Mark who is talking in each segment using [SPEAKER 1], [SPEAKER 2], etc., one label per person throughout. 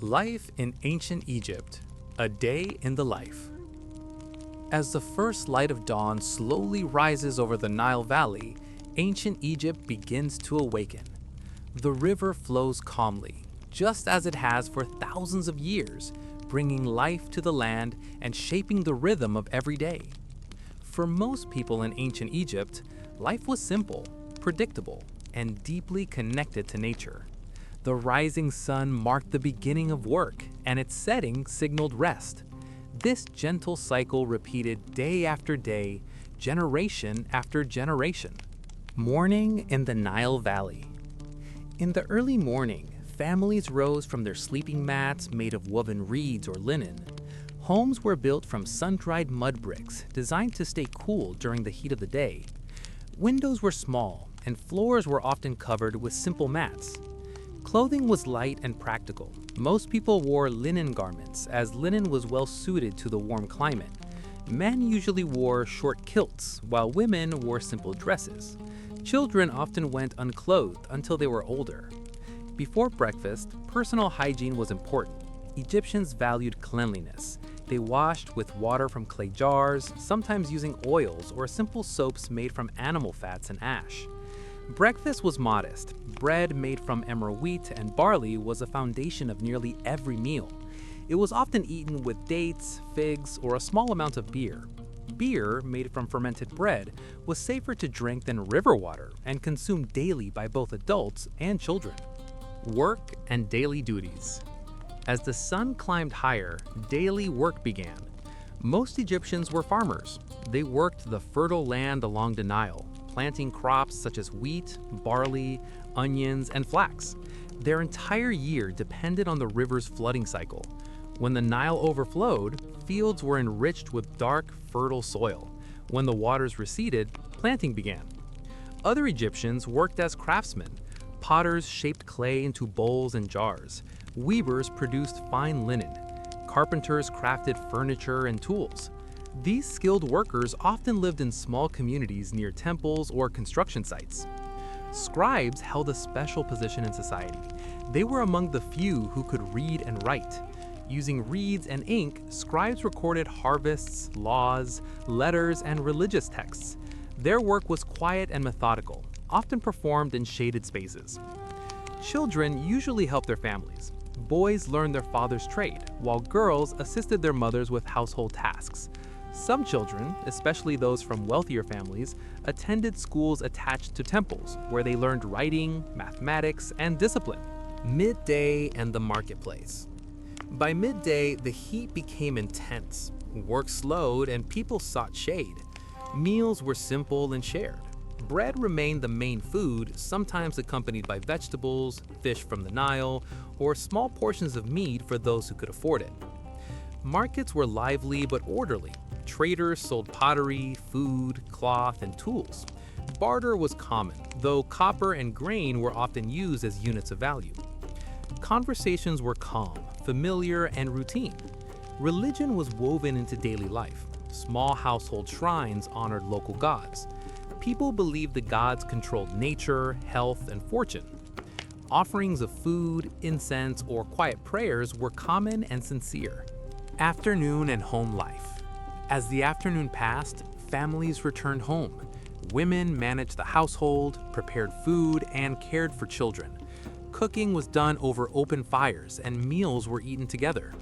[SPEAKER 1] Life in ancient Egypt, a day in the life. As the first light of dawn slowly rises over the Nile Valley, ancient Egypt begins to awaken. The river flows calmly, just as it has for thousands of years, bringing life to the land and shaping the rhythm of every day. For most people in ancient Egypt, life was simple, predictable, and deeply connected to nature. The rising sun marked the beginning of work, and its setting signaled rest. This gentle cycle repeated day after day, generation after generation. Morning in the Nile Valley. In the early morning, families rose from their sleeping mats made of woven reeds or linen. Homes were built from sun-dried mud bricks, designed to stay cool during the heat of the day. Windows were small, and floors were often covered with simple mats. Clothing was light and practical. Most people wore linen garments, as linen was well suited to the warm climate. Men usually wore short kilts, while women wore simple dresses. Children often went unclothed until they were older. Before breakfast, personal hygiene was important. Egyptians valued cleanliness. They washed with water from clay jars, sometimes using oils or simple soaps made from animal fats and ash. Breakfast was modest. Bread made from emerald wheat and barley was a foundation of nearly every meal. It was often eaten with dates, figs, or a small amount of beer. Beer, made from fermented bread, was safer to drink than river water and consumed daily by both adults and children. Work and daily duties. As the sun climbed higher, daily work began. Most Egyptians were farmers. They worked the fertile land along the Nile, planting crops such as wheat, barley, onions, and flax. Their entire year depended on the river's flooding cycle. When the Nile overflowed, fields were enriched with dark, fertile soil. When the waters receded, planting began. Other Egyptians worked as craftsmen. Potters shaped clay into bowls and jars. Weavers produced fine linen. Carpenters crafted furniture and tools. These skilled workers often lived in small communities near temples or construction sites. Scribes held a special position in society. They were among the few who could read and write. Using reeds and ink, scribes recorded harvests, laws, letters, and religious texts. Their work was quiet and methodical, often performed in shaded spaces. Children usually helped their families. Boys learned their father's trade, while girls assisted their mothers with household tasks. Some children, especially those from wealthier families, attended schools attached to temples, where they learned writing, mathematics, and discipline. Midday and the marketplace. By midday, the heat became intense. Work slowed and people sought shade. Meals were simple and shared. Bread remained the main food, sometimes accompanied by vegetables, fish from the Nile, or small portions of meat for those who could afford it. Markets were lively but orderly. Traders sold pottery, food, cloth, and tools. Barter was common, though copper and grain were often used as units of value. Conversations were calm, familiar, and routine. Religion was woven into daily life. Small household shrines honored local gods. People believed the gods controlled nature, health, and fortune. Offerings of food, incense, or quiet prayers were common and sincere. Afternoon and home life. As the afternoon passed, families returned home. Women managed the household, prepared food, and cared for children. Cooking was done over open fires, and meals were eaten together.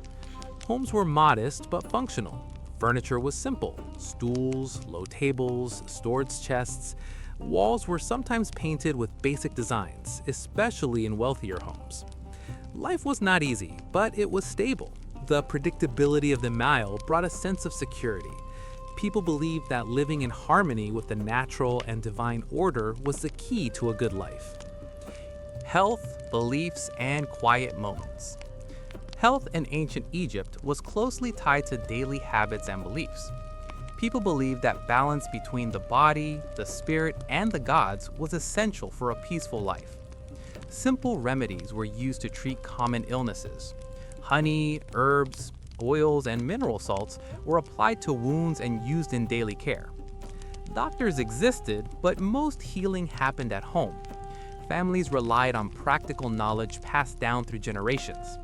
[SPEAKER 1] Homes were modest but functional. Furniture was simple: stools, low tables, storage chests. Walls were sometimes painted with basic designs, especially in wealthier homes. Life was not easy, but it was stable. The predictability of the Nile brought a sense of security. People believed that living in harmony with the natural and divine order was the key to a good life. Health, beliefs, and quiet moments. Health in ancient Egypt was closely tied to daily habits and beliefs. People believed that balance between the body, the spirit, and the gods was essential for a peaceful life. Simple remedies were used to treat common illnesses. Honey, herbs, oils, and mineral salts were applied to wounds and used in daily care. Doctors existed, but most healing happened at home. Families relied on practical knowledge passed down through generations.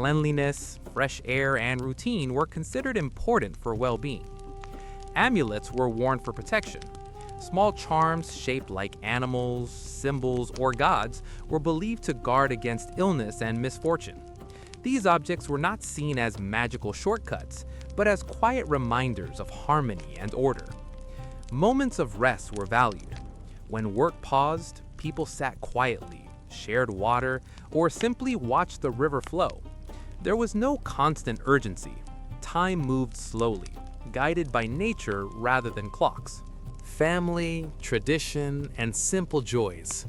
[SPEAKER 1] Cleanliness, fresh air, and routine were considered important for well-being. Amulets were worn for protection. Small charms shaped like animals, symbols, or gods were believed to guard against illness and misfortune. These objects were not seen as magical shortcuts, but as quiet reminders of harmony and order. Moments of rest were valued. When work paused, people sat quietly, shared water, or simply watched the river flow. There was no constant urgency. Time moved slowly, guided by nature rather than clocks. Family, tradition, and simple joys.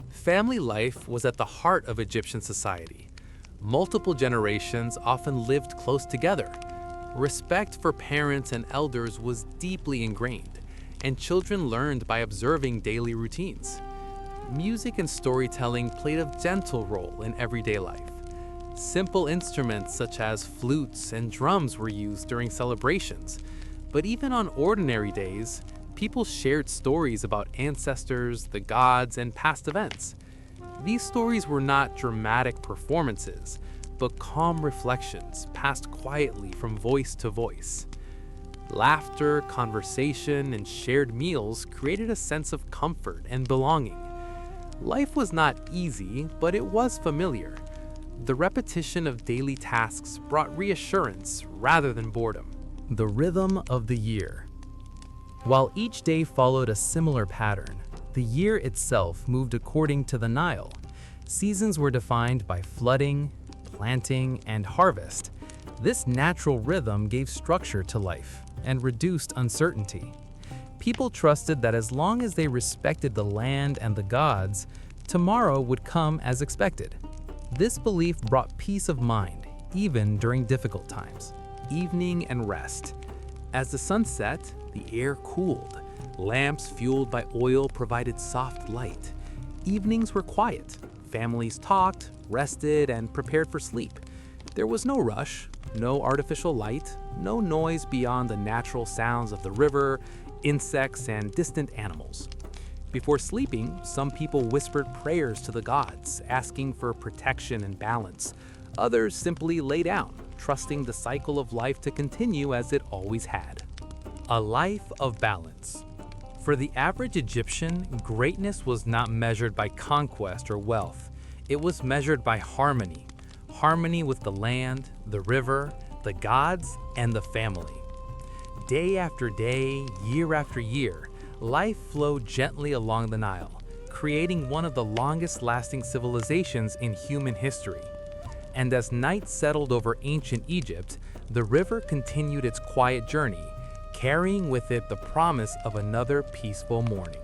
[SPEAKER 1] Family life was at the heart of Egyptian society. Multiple generations often lived close together. Respect for parents and elders was deeply ingrained, and children learned by observing daily routines. Music and storytelling played a gentle role in everyday life. Simple instruments such as flutes and drums were used during celebrations, but even on ordinary days, people shared stories about ancestors, the gods, and past events. These stories were not dramatic performances, but calm reflections passed quietly from voice to voice. Laughter, conversation, and shared meals created a sense of comfort and belonging. Life was not easy, but it was familiar. The repetition of daily tasks brought reassurance rather than boredom. The rhythm of the year. While each day followed a similar pattern, the year itself moved according to the Nile. Seasons were defined by flooding, planting, and harvest. This natural rhythm gave structure to life and reduced uncertainty. People trusted that as long as they respected the land and the gods, tomorrow would come as expected. This belief brought peace of mind, even during difficult times. Evening and rest. As the sun set, the air cooled. Lamps fueled by oil provided soft light. Evenings were quiet. Families talked, rested, and prepared for sleep. There was no rush, no artificial light, no noise beyond the natural sounds of the river, insects, and distant animals. Before sleeping, some people whispered prayers to the gods, asking for protection and balance. Others simply lay down, trusting the cycle of life to continue as it always had. A life of balance. For the average Egyptian, greatness was not measured by conquest or wealth. It was measured by harmony. Harmony with the land, the river, the gods, and the family. Day after day, year after year, life flowed gently along the Nile, creating one of the longest-lasting civilizations in human history. And as night settled over ancient Egypt, the river continued its quiet journey, carrying with it the promise of another peaceful morning.